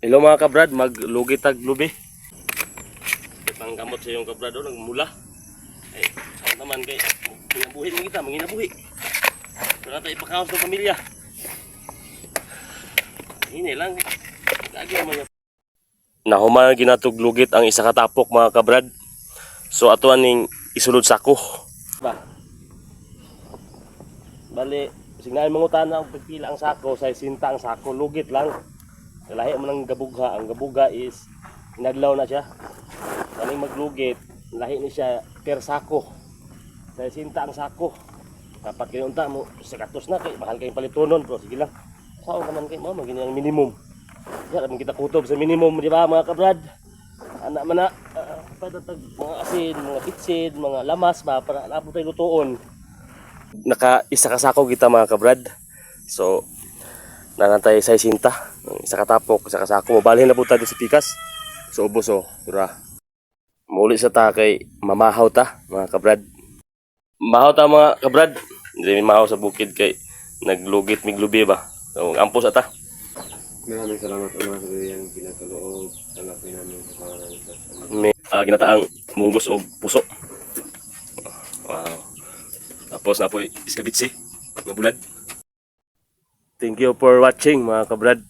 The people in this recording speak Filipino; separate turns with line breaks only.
Hello mga kabrad, maglugi tag lubi. Itang gamot sa iyong kabrad o, nagmula. Ay, saan naman kay, manginabuhi mo kita, manginabuhi. Wala tayo ipakaos ng pamilya. Hini lang, lagi naman yan. Nahuman ginatuglugit ang isa katapok mga kabrad. So ato aning isulod sako. Ba? Bali, signahin mangutana og pipila ang sako, sa sinta ang sako, lugit lang. Lahi mo ng gabugha, ang gabuga is inadlaw na siya. Kaning maglugit, lahi ni siya per sako. Sa sinta ang sako. Kapag kinunta mo, sakatos na kay mahal kayong palitonon, bro. Sige lang. Saan ka man kay mama, gini ang minimum. Yan naman kita kutob sa minimum, di ba mga kabrad? Anak man na, padatag mga asin, mga bitsin, mga lamas ba, para labot tayo lutuon. Naka-isa kasako kita mga kabrad. So, nanantay sa isinta. Isa katapok, isa kasako. Mabalhin na po tayo sa pikas. So, ubos o, dura. Muli sa ta kay mamahaw ta, mga kabrad. Mahaw ta mga kabrad. Hindi mahaw sa bukid kay naglugit miglubi ba. So, ampos ata.
Maraming salamat mga sabihin pinakaloob. Tanggapin namin sa pangalan sa
May ginataang munggos o puso. Wow. Tapos na po iskabitsi. Mabulad. Thank you for watching mga kabrad.